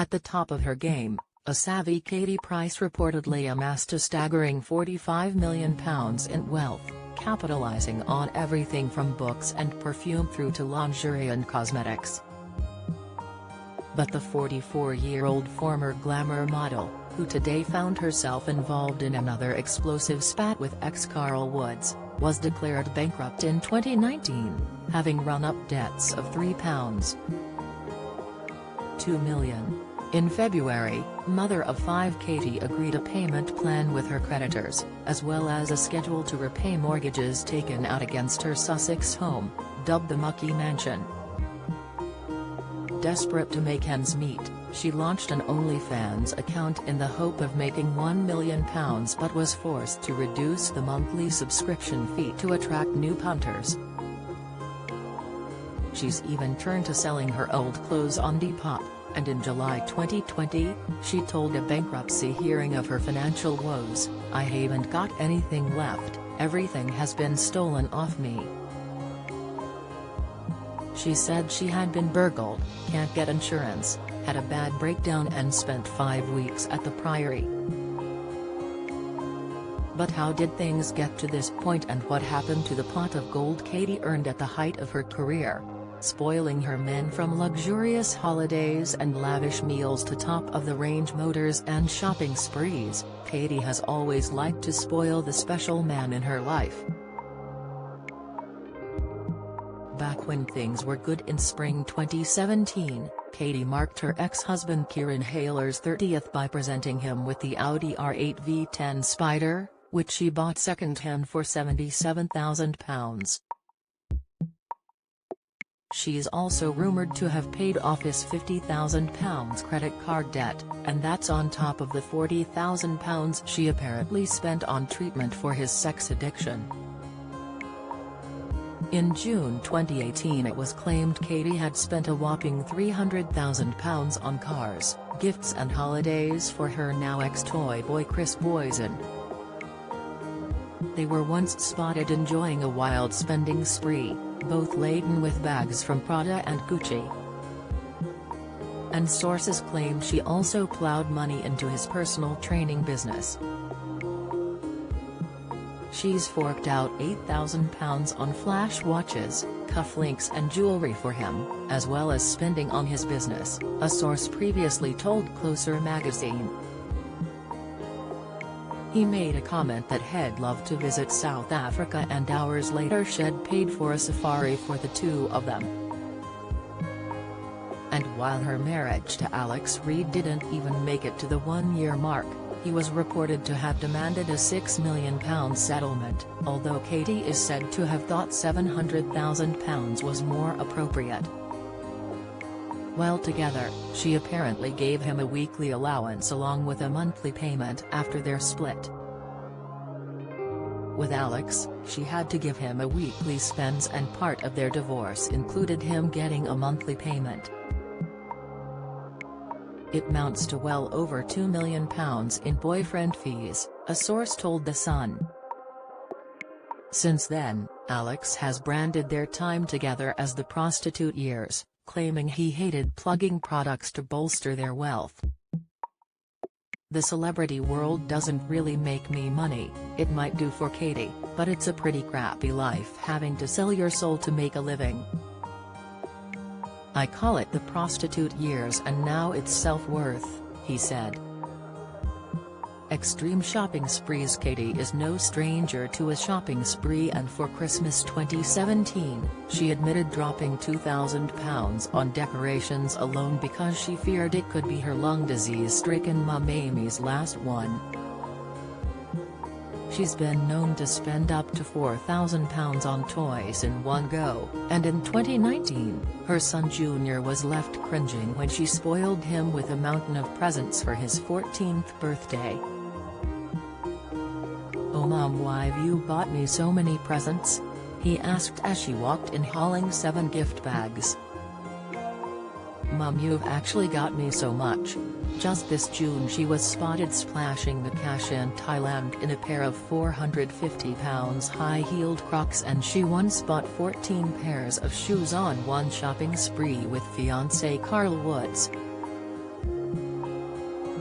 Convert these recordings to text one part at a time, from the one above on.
At the top of her game, a savvy Katie Price reportedly amassed a staggering £45 million in wealth, capitalizing on everything from books and perfume through to lingerie and cosmetics. But the 44-year-old former glamour model, who today found herself involved in another explosive spat with ex-Carl Woods, was declared bankrupt in 2019, having run up debts of £3.2 million. In February, mother of five Katie agreed a payment plan with her creditors, as well as a schedule to repay mortgages taken out against her Sussex home, dubbed the Mucky Mansion. Desperate to make ends meet, she launched an OnlyFans account in the hope of making £1 million but was forced to reduce the monthly subscription fee to attract new punters. She's even turned to selling her old clothes on Depop, and in July 2020, she told a bankruptcy hearing of her financial woes, "I haven't got anything left, everything has been stolen off me." She said she had been burgled, can't get insurance, had a bad breakdown and spent 5 weeks at the Priory. But how did things get to this point, and what happened to the pot of gold Katie earned at the height of her career? Spoiling her men from luxurious holidays and lavish meals to top-of-the-range motors and shopping sprees, Katie has always liked to spoil the special man in her life. Back when things were good in spring 2017, Katie marked her ex-husband Kieran Hayler's 30th by presenting him with the Audi R8 V10 Spider, which she bought second-hand for £77,000. She's also rumoured to have paid off his £50,000 credit card debt, and that's on top of the £40,000 she apparently spent on treatment for his sex addiction. In June 2018 it was claimed Katie had spent a whopping £300,000 on cars, gifts and holidays for her now ex-toy boy Chris Boysen. They were once spotted enjoying a wild spending spree, both laden with bags from Prada and Gucci. And sources claim she also plowed money into his personal training business. She's forked out £8,000 on flash watches, cufflinks and jewelry for him, as well as spending on his business, a source previously told Closer magazine. He made a comment that he'd love to visit South Africa, and hours later she'd paid for a safari for the two of them. And while her marriage to Alex Reid didn't even make it to the one-year mark, he was reported to have demanded a £6 million settlement, although Katie is said to have thought £700,000 was more appropriate. While together, she apparently gave him a weekly allowance along with a monthly payment after their split. With Alex, she had to give him a weekly spends, and part of their divorce included him getting a monthly payment. It mounts to well over £2 million in boyfriend fees, a source told The Sun. Since then, Alex has branded their time together as the prostitute years, claiming he hated plugging products to bolster their wealth. "The celebrity world doesn't really make me money, it might do for Katie, but it's a pretty crappy life having to sell your soul to make a living. I call it the prostitute years, and now it's self-worth," he said. Extreme shopping sprees. Katie is no stranger to a shopping spree, and for Christmas 2017, she admitted dropping £2,000 on decorations alone because she feared it could be her lung disease-stricken mum Amy's last one. She's been known to spend up to £4,000 on toys in one go, and in 2019, her son Junior was left cringing when she spoiled him with a mountain of presents for his 14th birthday. "Oh Mom, why've you bought me so many presents?" he asked as she walked in hauling 7 gift bags. "Mom, you've actually got me so much." Just this June she was spotted splashing the cash in Thailand in a pair of £450 high-heeled Crocs, and she once bought 14 pairs of shoes on one shopping spree with fiancé Carl Woods.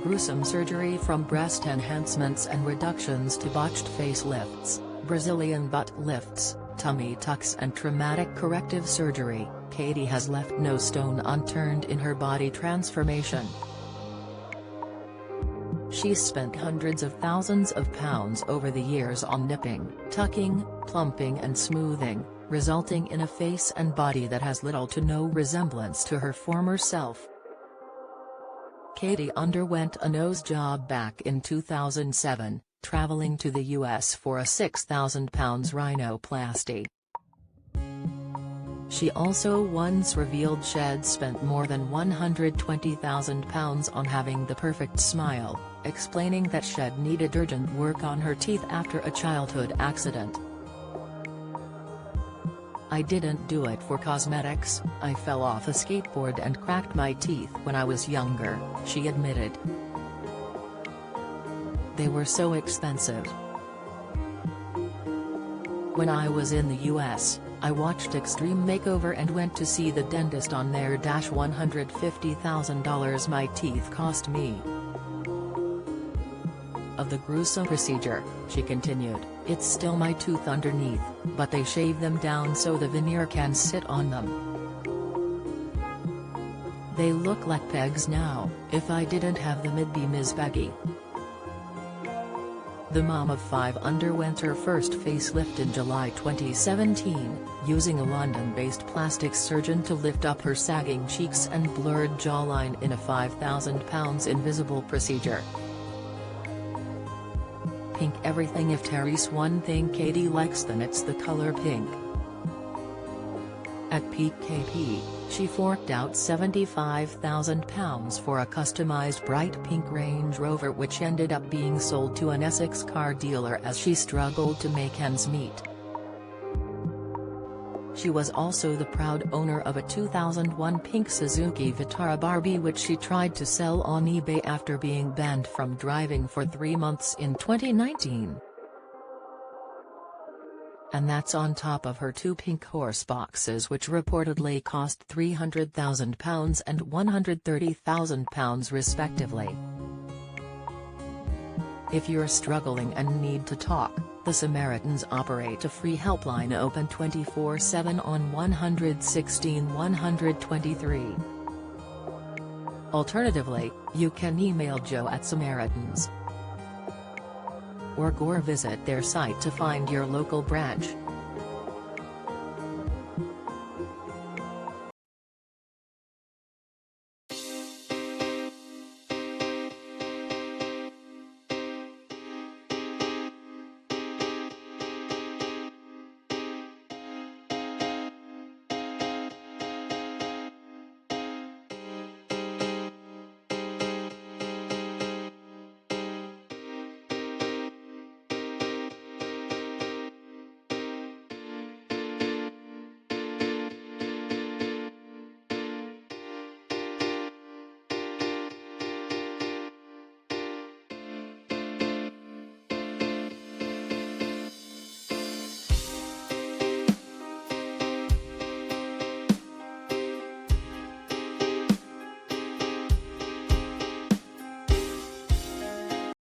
gruesome surgery from breast enhancements and reductions to botched facelifts, Brazilian butt lifts, tummy tucks and traumatic corrective surgery, Katie has left no stone unturned in her body transformation. She's spent hundreds of thousands of pounds over the years on nipping, tucking, plumping and smoothing, resulting in a face and body that has little to no resemblance to her former self. Katie underwent a nose job back in 2007, traveling to the US for a £6,000 rhinoplasty. She also once revealed she'd spent more than £120,000 on having the perfect smile, explaining that she'd needed urgent work on her teeth after a childhood accident. "I didn't do it for cosmetics, I fell off a skateboard and cracked my teeth when I was younger," she admitted. "They were so expensive. When I was in the US, I watched Extreme Makeover and went to see the dentist on their $150,000 my teeth cost me." Of the gruesome procedure, she continued, "It's still my tooth underneath, but they shave them down so the veneer can sit on them. They look like pegs now. If I didn't have them it'd be Ms. Peggy." The mom of 5 underwent her first facelift in July 2017, using a London-based plastic surgeon to lift up her sagging cheeks and blurred jawline in a £5,000 invisible procedure. Pink everything. If Terry's one thing Katie likes then it's the color pink. At peak KP, she forked out £75,000 for a customized bright pink Range Rover which ended up being sold to an Essex car dealer as she struggled to make ends meet. She was also the proud owner of a 2001 pink Suzuki Vitara Barbie which she tried to sell on eBay after being banned from driving for 3 months in 2019. And that's on top of her 2 pink horse boxes which reportedly cost £300,000 and £130,000 respectively. If you're struggling and need to talk, the Samaritans operate a free helpline open 24/7 on 116 123. Alternatively, you can email Joe at Samaritans. Or visit their site to find your local branch.